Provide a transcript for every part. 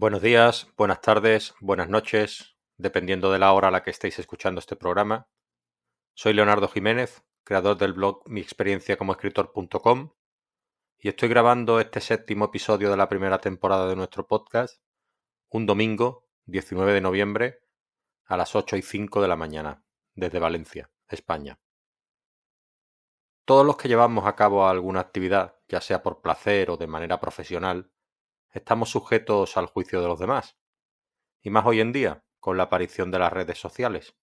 Buenos días, buenas tardes, buenas noches, dependiendo de la hora a la que estéis escuchando este programa. Soy Leonardo Jiménez, creador del blog miexperienciacomoescritor.com y estoy grabando este séptimo episodio de la primera temporada de nuestro podcast un domingo, 19 de noviembre, a las 8:05 de la mañana, desde Valencia, España. Todos los que llevamos a cabo alguna actividad, ya sea por placer o de manera profesional, estamos sujetos al juicio de los demás. Y más hoy en día, con la aparición de las redes sociales.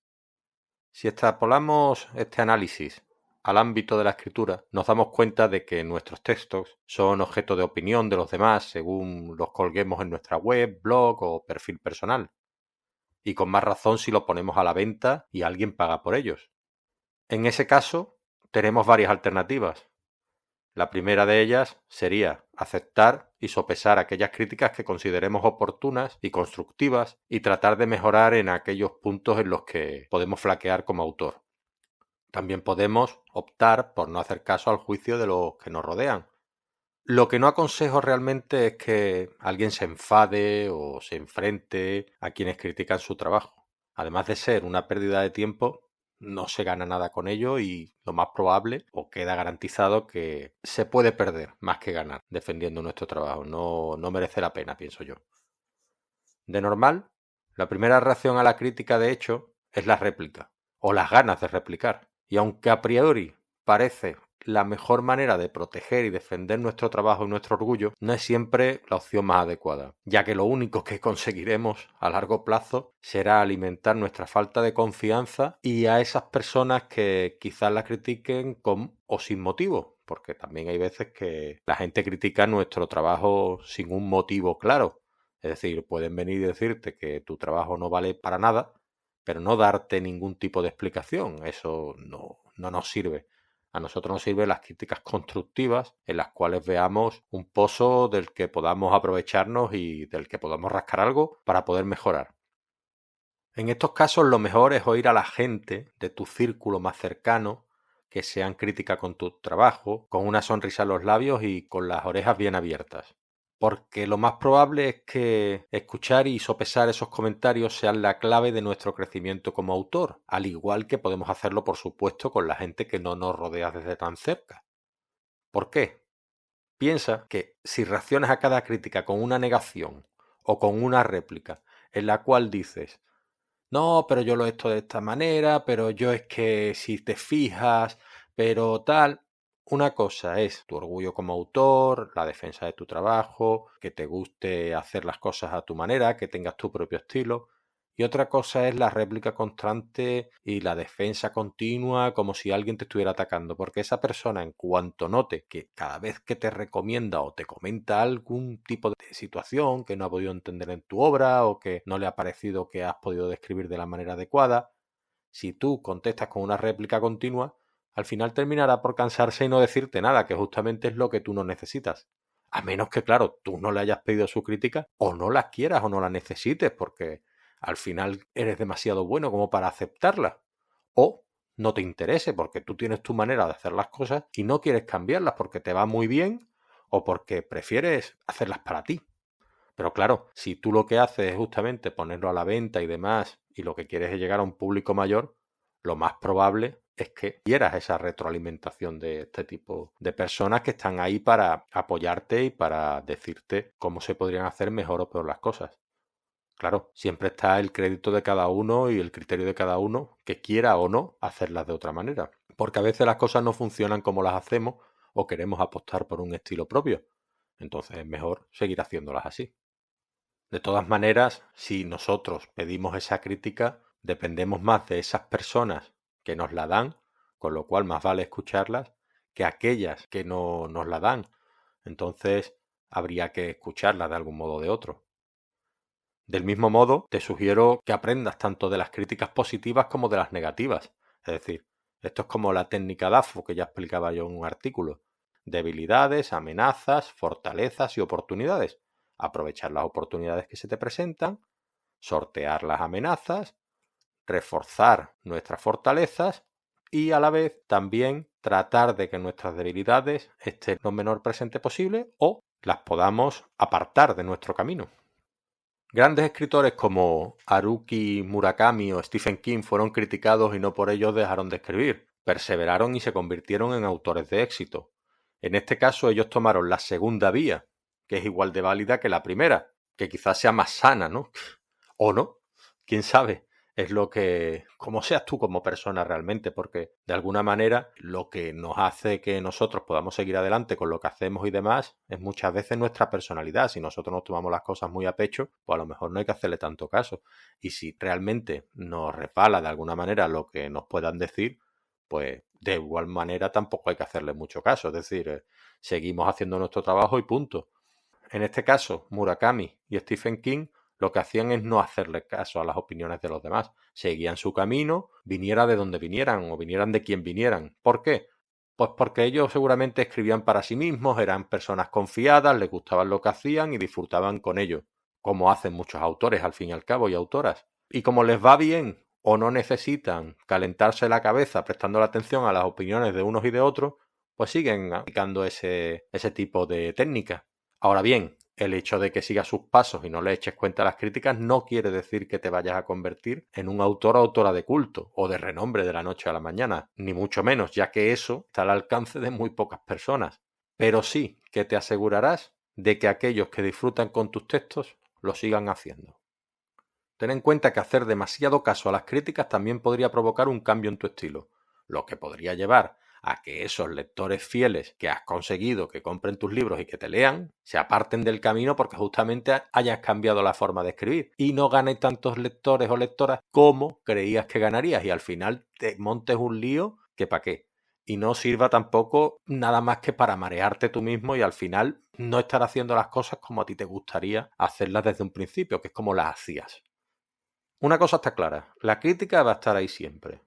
Si extrapolamos este análisis al ámbito de la escritura, nos damos cuenta de que nuestros textos son objeto de opinión de los demás según los colguemos en nuestra web, blog o perfil personal. Y con más razón si lo ponemos a la venta y alguien paga por ellos. En ese caso, tenemos varias alternativas. La primera de ellas sería aceptar y sopesar aquellas críticas que consideremos oportunas y constructivas y tratar de mejorar en aquellos puntos en los que podemos flaquear como autor. También podemos optar por no hacer caso al juicio de los que nos rodean. Lo que no aconsejo realmente es que alguien se enfade o se enfrente a quienes critican su trabajo. Además de ser una pérdida de tiempo, no se gana nada con ello y lo más probable, o queda garantizado, que se puede perder más que ganar defendiendo nuestro trabajo. No merece la pena, pienso yo. De normal, la primera reacción a la crítica, de hecho, es la réplica, o las ganas de replicar. Y aunque a priori parece la mejor manera de proteger y defender nuestro trabajo y nuestro orgullo, no es siempre la opción más adecuada, ya que lo único que conseguiremos a largo plazo será alimentar nuestra falta de confianza y a esas personas que quizás la critiquen con o sin motivo, porque también hay veces que la gente critica nuestro trabajo sin un motivo claro. Es decir, pueden venir y decirte que tu trabajo no vale para nada, pero no darte ningún tipo de explicación. Eso no nos sirve. A nosotros nos sirven las críticas constructivas en las cuales veamos un pozo del que podamos aprovecharnos y del que podamos rascar algo para poder mejorar. En estos casos lo mejor es oír a la gente de tu círculo más cercano que sean crítica con tu trabajo, con una sonrisa en los labios y con las orejas bien abiertas. Porque lo más probable es que escuchar y sopesar esos comentarios sean la clave de nuestro crecimiento como autor, al igual que podemos hacerlo, por supuesto, con la gente que no nos rodea desde tan cerca. ¿Por qué? Piensa que si reaccionas a cada crítica con una negación o con una réplica en la cual dices: no, pero yo lo he hecho de esta manera, pero yo es que si te fijas, pero tal. Una cosa es tu orgullo como autor, la defensa de tu trabajo, que te guste hacer las cosas a tu manera, que tengas tu propio estilo. Y otra cosa es la réplica constante y la defensa continua como si alguien te estuviera atacando. Porque esa persona, en cuanto note que cada vez que te recomienda o te comenta algún tipo de situación que no ha podido entender en tu obra o que no le ha parecido que has podido describir de la manera adecuada, si tú contestas con una réplica continua, al final terminará por cansarse y no decirte nada, que justamente es lo que tú no necesitas. A menos que, claro, tú no le hayas pedido su crítica o no la quieras o no la necesites, porque al final eres demasiado bueno como para aceptarla. O no te interese porque tú tienes tu manera de hacer las cosas y no quieres cambiarlas porque te va muy bien o porque prefieres hacerlas para ti. Pero claro, si tú lo que haces es justamente ponerlo a la venta y demás, y lo que quieres es llegar a un público mayor, lo más probable es que quieras esa retroalimentación de este tipo de personas que están ahí para apoyarte y para decirte cómo se podrían hacer mejor o peor las cosas. Claro, siempre está el crédito de cada uno y el criterio de cada uno que quiera o no hacerlas de otra manera. Porque a veces las cosas no funcionan como las hacemos o queremos apostar por un estilo propio. Entonces es mejor seguir haciéndolas así. De todas maneras, si nosotros pedimos esa crítica, dependemos más de esas personas que nos la dan, con lo cual más vale escucharlas, que aquellas que no nos la dan. Entonces, habría que escucharlas de algún modo o de otro. Del mismo modo, te sugiero que aprendas tanto de las críticas positivas como de las negativas. Es decir, esto es como la técnica DAFO que ya explicaba yo en un artículo. Debilidades, amenazas, fortalezas y oportunidades. Aprovechar las oportunidades que se te presentan, sortear las amenazas, reforzar nuestras fortalezas y a la vez también tratar de que nuestras debilidades estén lo menor presente posible o las podamos apartar de nuestro camino. Grandes escritores como Haruki Murakami o Stephen King fueron criticados y no por ello dejaron de escribir. Perseveraron y se convirtieron en autores de éxito. En este caso ellos tomaron la segunda vía, que es igual de válida que la primera, que quizás sea más sana, ¿no? O no, quién sabe. Es lo que, como seas tú como persona realmente, porque de alguna manera lo que nos hace que nosotros podamos seguir adelante con lo que hacemos y demás es muchas veces nuestra personalidad. Si nosotros nos tomamos las cosas muy a pecho, pues a lo mejor no hay que hacerle tanto caso. Y si realmente nos resbala de alguna manera lo que nos puedan decir, pues de igual manera tampoco hay que hacerle mucho caso. Es decir, seguimos haciendo nuestro trabajo y punto. En este caso, Murakami y Stephen King lo que hacían es no hacerle caso a las opiniones de los demás. Seguían su camino, viniera de donde vinieran o vinieran de quien vinieran. ¿Por qué? Pues porque ellos seguramente escribían para sí mismos, eran personas confiadas, les gustaban lo que hacían y disfrutaban con ello, como hacen muchos autores al fin y al cabo y autoras. Y como les va bien o no necesitan calentarse la cabeza prestando la atención a las opiniones de unos y de otros, pues siguen aplicando ese tipo de técnicas. Ahora bien, el hecho de que sigas sus pasos y no le eches cuenta a las críticas no quiere decir que te vayas a convertir en un autor o autora de culto o de renombre de la noche a la mañana, ni mucho menos, ya que eso está al alcance de muy pocas personas. Pero sí que te asegurarás de que aquellos que disfrutan con tus textos lo sigan haciendo. Ten en cuenta que hacer demasiado caso a las críticas también podría provocar un cambio en tu estilo, lo que podría llevar a que esos lectores fieles que has conseguido que compren tus libros y que te lean, se aparten del camino porque justamente hayas cambiado la forma de escribir y no ganes tantos lectores o lectoras como creías que ganarías y al final te montes un lío que para qué. Y no sirva tampoco nada más que para marearte tú mismo y al final no estar haciendo las cosas como a ti te gustaría hacerlas desde un principio, que es como las hacías. Una cosa está clara, la crítica va a estar ahí siempre,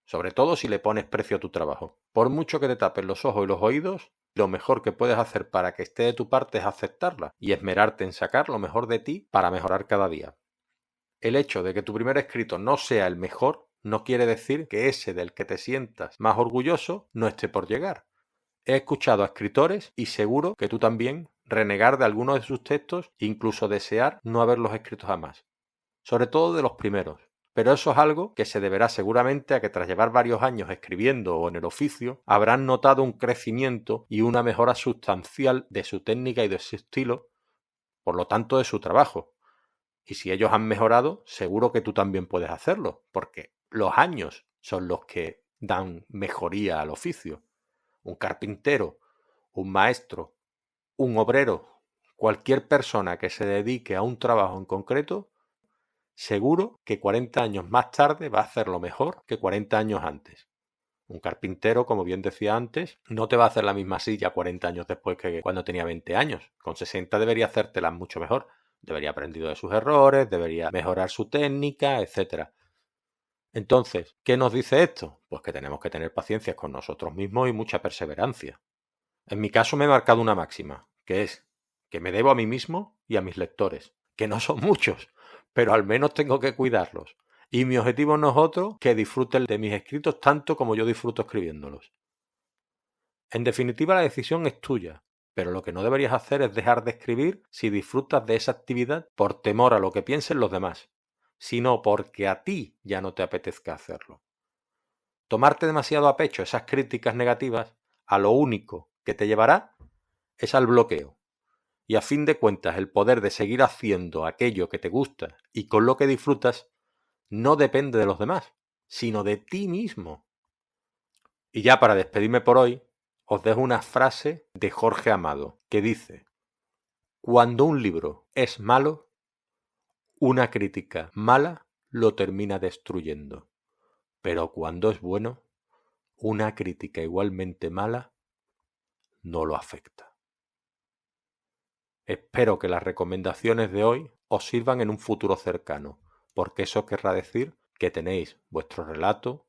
sobre todo si le pones precio a tu trabajo. Por mucho que te tapes los ojos y los oídos, lo mejor que puedes hacer para que esté de tu parte es aceptarla y esmerarte en sacar lo mejor de ti para mejorar cada día. El hecho de que tu primer escrito no sea el mejor no quiere decir que ese del que te sientas más orgulloso no esté por llegar. He escuchado a escritores y seguro que tú también renegar de algunos de sus textos e incluso desear no haberlos escrito jamás, sobre todo de los primeros. Pero eso es algo que se deberá seguramente a que tras llevar varios años escribiendo o en el oficio, habrán notado un crecimiento y una mejora sustancial de su técnica y de su estilo, por lo tanto de su trabajo. Y si ellos han mejorado, seguro que tú también puedes hacerlo, porque los años son los que dan mejoría al oficio. Un carpintero, un maestro, un obrero, cualquier persona que se dedique a un trabajo en concreto, seguro que 40 años más tarde va a hacerlo mejor que 40 años antes. Un carpintero, como bien decía antes, no te va a hacer la misma silla 40 años después que cuando tenía 20 años. Con 60 debería hacértela mucho mejor. Debería haber aprendido de sus errores, debería mejorar su técnica, etc. Entonces, ¿qué nos dice esto? Pues que tenemos que tener paciencia con nosotros mismos y mucha perseverancia. En mi caso me he marcado una máxima, que es que me debo a mí mismo y a mis lectores, que no son muchos, pero al menos tengo que cuidarlos. Y mi objetivo no es otro que disfruten de mis escritos tanto como yo disfruto escribiéndolos. En definitiva, la decisión es tuya, pero lo que no deberías hacer es dejar de escribir si disfrutas de esa actividad por temor a lo que piensen los demás, sino porque a ti ya no te apetezca hacerlo. Tomarte demasiado a pecho esas críticas negativas, a lo único que te llevará es al bloqueo. Y a fin de cuentas, el poder de seguir haciendo aquello que te gusta y con lo que disfrutas no depende de los demás, sino de ti mismo. Y ya para despedirme por hoy, os dejo una frase de Jorge Amado que dice: cuando un libro es malo, una crítica mala lo termina destruyendo. Pero cuando es bueno, una crítica igualmente mala no lo afecta. Espero que las recomendaciones de hoy os sirvan en un futuro cercano, porque eso querrá decir que tenéis vuestro relato,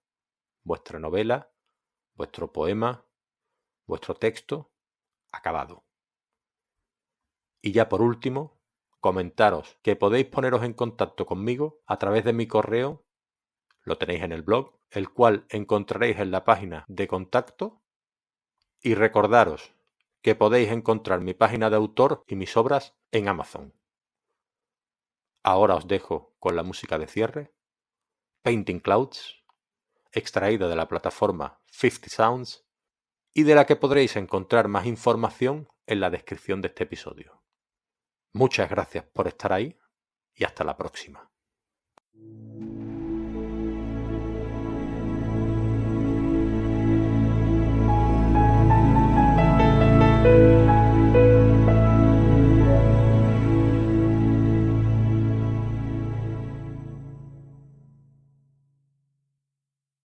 vuestra novela, vuestro poema, vuestro texto acabado. Y ya por último, comentaros que podéis poneros en contacto conmigo a través de mi correo, lo tenéis en el blog, el cual encontraréis en la página de contacto, y recordaros que podéis encontrar mi página de autor y mis obras en Amazon. Ahora os dejo con la música de cierre, Painting Clouds, extraída de la plataforma 50 Sounds y de la que podréis encontrar más información en la descripción de este episodio. Muchas gracias por estar ahí y hasta la próxima.